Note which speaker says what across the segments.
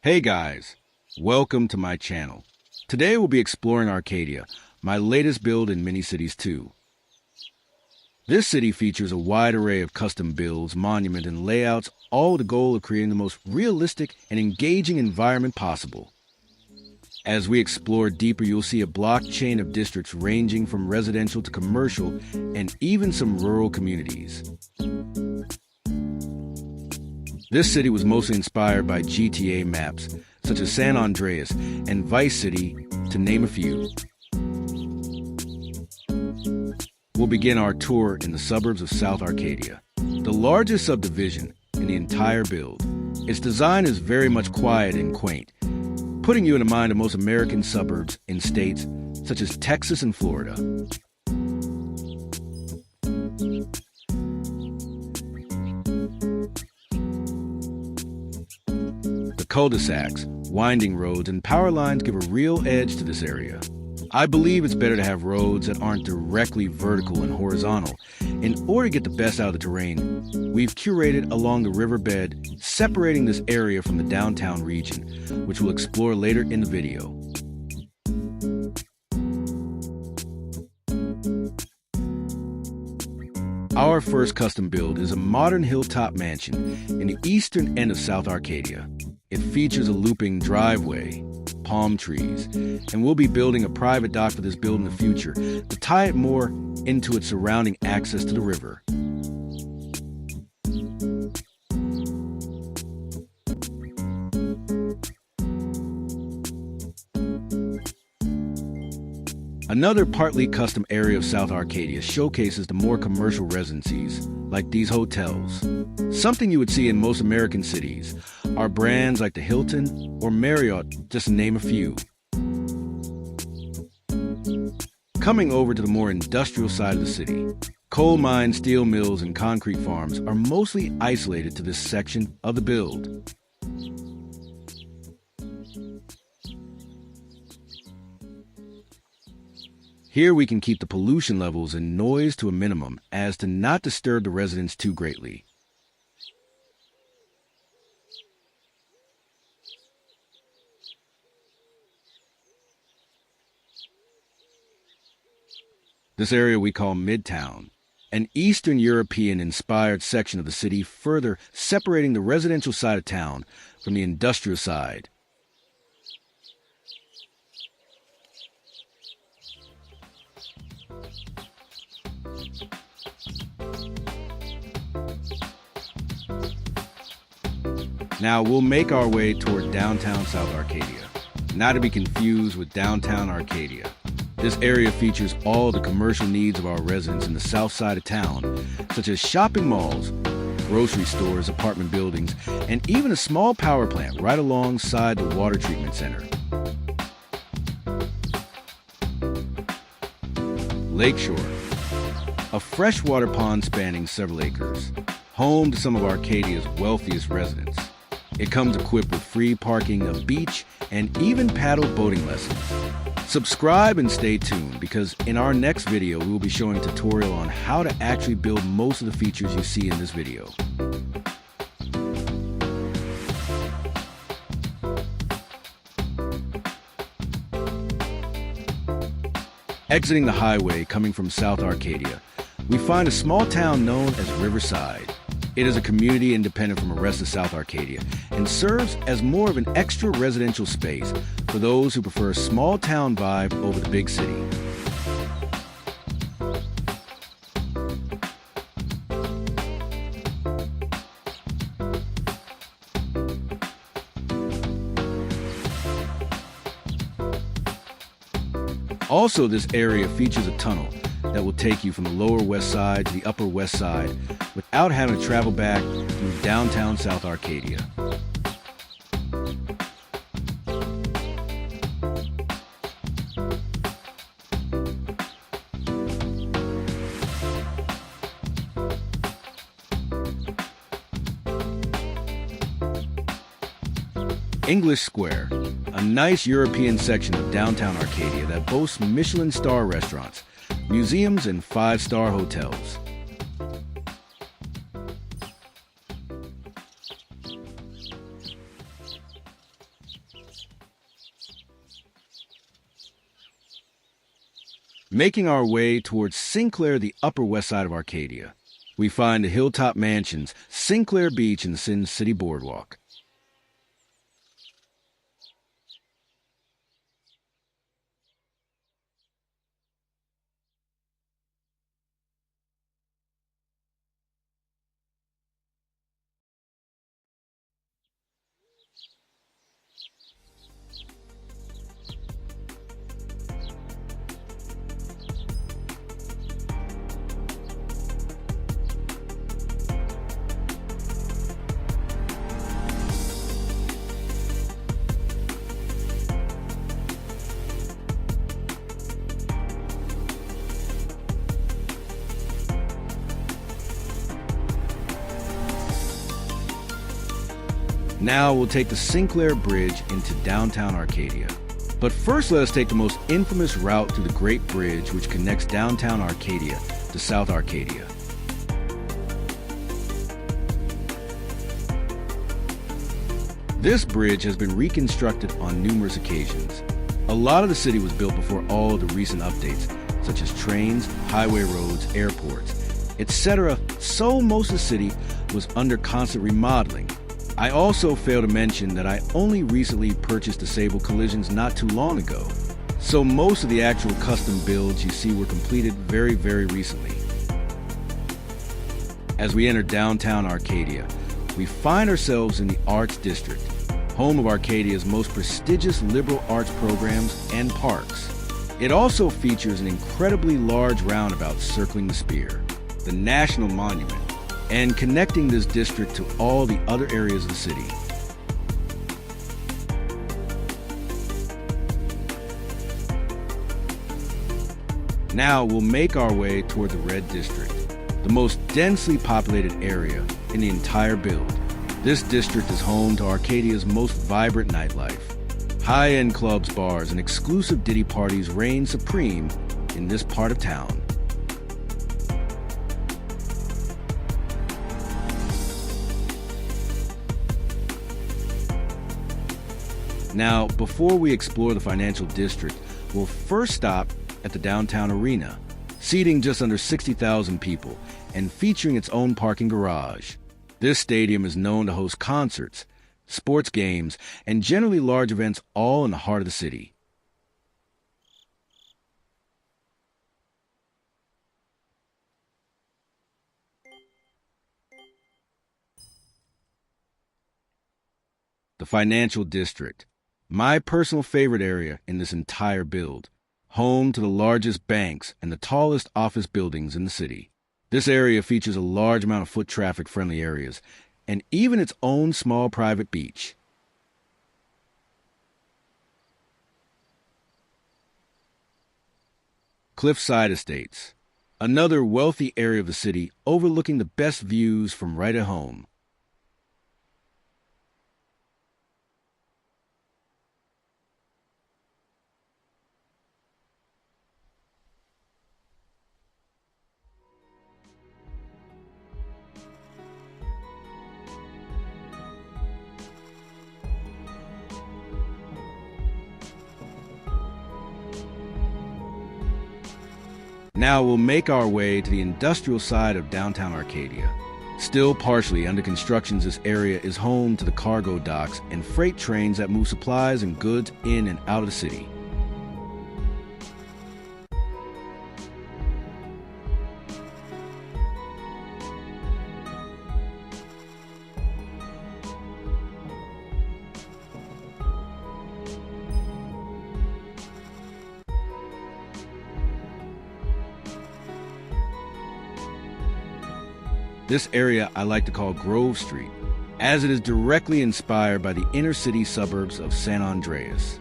Speaker 1: Hey guys, welcome to my channel. Today we'll be exploring Arcadia, my latest build in Mini-Cities 2. This city features a wide array of custom builds, monuments, and layouts, all with the goal of creating the most realistic and engaging environment possible. As we explore deeper, you'll see a blockchain of districts ranging from residential to commercial, and even some rural communities. This city was mostly inspired by GTA maps, such as San Andreas and Vice City, to name a few. We'll begin our tour in the suburbs of South Arcadia, the largest subdivision in the entire build. Its design is very much quiet and quaint, putting you in the mind of most American suburbs in states such as Texas and Florida. The cul-de-sacs, winding roads, and power lines give a real edge to this area. I believe it's better to have roads that aren't directly vertical and horizontal. In order to get the best out of the terrain, we've curated along the riverbed, separating this area from the downtown region, which we'll explore later in the video. Our first custom build is a modern hilltop mansion in the eastern end of South Arcadia. It features a looping driveway, palm trees, and we'll be building a private dock for this build in the future to tie it more into its surrounding access to the river. Another partly custom area of South Arcadia showcases the more commercial residencies, like these hotels. Something you would see in most American cities are brands like the Hilton or Marriott, just to name a few. Coming over to the more industrial side of the city, coal mines, steel mills, and concrete farms are mostly isolated to this section of the build. Here we can keep the pollution levels and noise to a minimum as to not disturb the residents too greatly. This area we call Midtown, an Eastern European-inspired section of the city, further separating the residential side of town from the industrial side. Now we'll make our way toward downtown South Arcadia, not to be confused with downtown Arcadia. This area features all the commercial needs of our residents in the south side of town, such as shopping malls, grocery stores, apartment buildings, and even a small power plant right alongside the water treatment center. Lakeshore, a freshwater pond spanning several acres, home to some of Arcadia's wealthiest residents. It comes equipped with free parking, a beach, and even paddle boating lessons. Subscribe and stay tuned, because in our next video we will be showing a tutorial on how to actually build most of the features you see in this video. Exiting the highway coming from South Arcadia, we find a small town known as Riverside. It is a community independent from the rest of South Arcadia and serves as more of an extra residential space for those who prefer a small town vibe over the big city. Also, this area features a tunnel that will take you from the lower west side to the upper west side without having to travel back through downtown South Arcadia. English Square, a nice European section of downtown Arcadia that boasts Michelin star restaurants, museums, and 5-star hotels. Making our way towards Sinclair, the Upper West Side of Arcadia, we find the Hilltop Mansions, Sinclair Beach, and the Sin City Boardwalk. Now we'll take the Sinclair Bridge into downtown Arcadia. But first, let us take the most infamous route through the Great Bridge, which connects downtown Arcadia to South Arcadia. This bridge has been reconstructed on numerous occasions. A lot of the city was built before all of the recent updates, such as trains, highway roads, airports, etc., so most of the city was under constant remodeling. I also failed to mention that I only recently purchased disabled collisions not too long ago, so most of the actual custom builds you see were completed very, very recently. As we enter downtown Arcadia, we find ourselves in the Arts District, home of Arcadia's most prestigious liberal arts programs and parks. It also features an incredibly large roundabout circling the Spear, the National Monument, and connecting this district to all the other areas of the city. Now we'll make our way toward the Red District, the most densely populated area in the entire build. This district is home to Arcadia's most vibrant nightlife. High-end clubs, bars, and exclusive ditty parties reign supreme in this part of town. Now, before we explore the financial district, we'll first stop at the downtown arena, seating just under 60,000 people and featuring its own parking garage. This stadium is known to host concerts, sports games, and generally large events all in the heart of the city. The financial district. My personal favorite area in this entire build, home to the largest banks and the tallest office buildings in the city. This area features a large amount of foot traffic friendly areas and even its own small private beach. Cliffside Estates, another wealthy area of the city overlooking the best views from right at home. Now we'll make our way to the industrial side of downtown Arcadia. Still partially under construction, this area is home to the cargo docks and freight trains that move supplies and goods in and out of the city. This area I like to call Grove Street, as it is directly inspired by the inner city suburbs of San Andreas.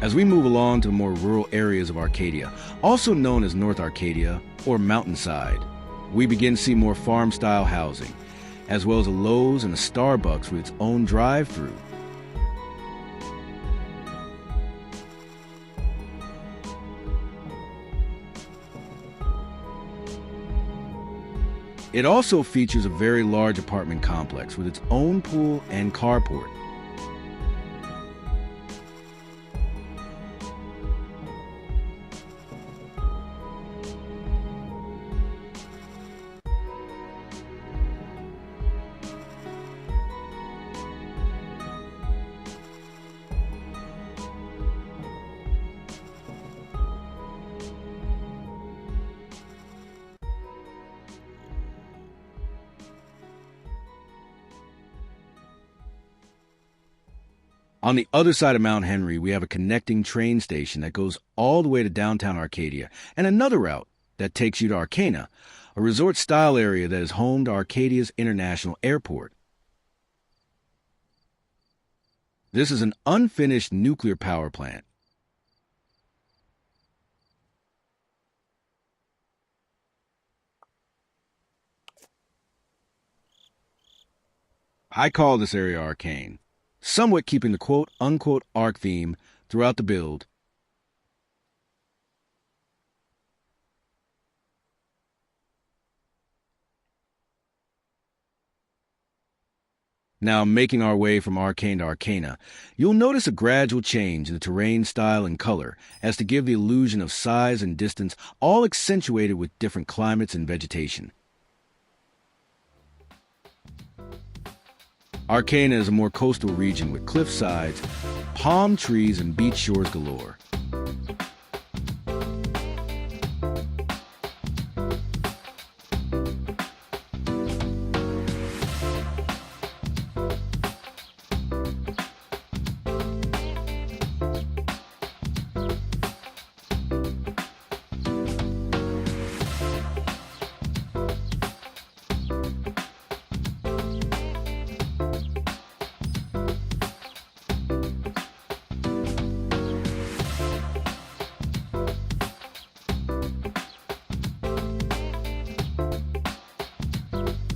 Speaker 1: As we move along to the more rural areas of Arcadia, also known as North Arcadia or Mountainside, we begin to see more farm-style housing, as well as a Lowe's and a Starbucks with its own drive-through. It also features a very large apartment complex with its own pool and carport. On the other side of Mount Henry, we have a connecting train station that goes all the way to downtown Arcadia, and another route that takes you to Arcana, a resort-style area that is home to Arcadia's International Airport. This is an unfinished nuclear power plant. I call this area Arcane, somewhat keeping the quote-unquote arc theme throughout the build. Now, making our way from Arcane to Arcana, you'll notice a gradual change in the terrain style and color as to give the illusion of size and distance, all accentuated with different climates and vegetation. Arcana is a more coastal region with cliff sides, palm trees, and beach shores galore.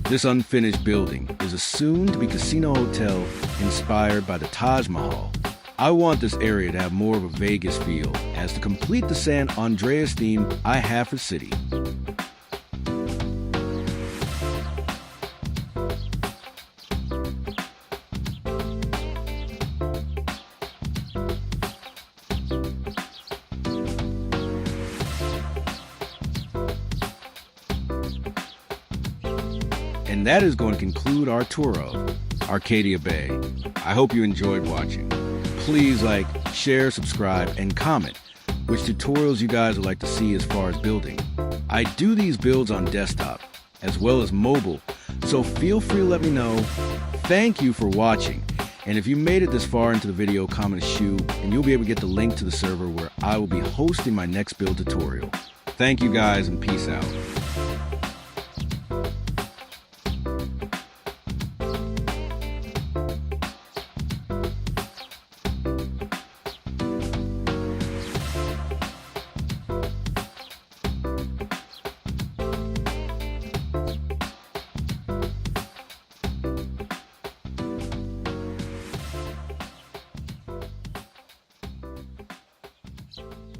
Speaker 1: This unfinished building is a soon-to-be casino hotel inspired by the Taj Mahal. I want this area to have more of a Vegas feel, as to complete the San Andreas theme I have for City. And that is going to conclude our tour of Arcadia Bay. I hope you enjoyed watching. Please like, share, subscribe, and comment which tutorials you guys would like to see as far as building. I do these builds on desktop as well as mobile, so feel free to let me know. Thank you for watching. And if you made it this far into the video, comment a shoe, and you'll be able to get the link to the server where I will be hosting my next build tutorial. Thank you guys, and peace out.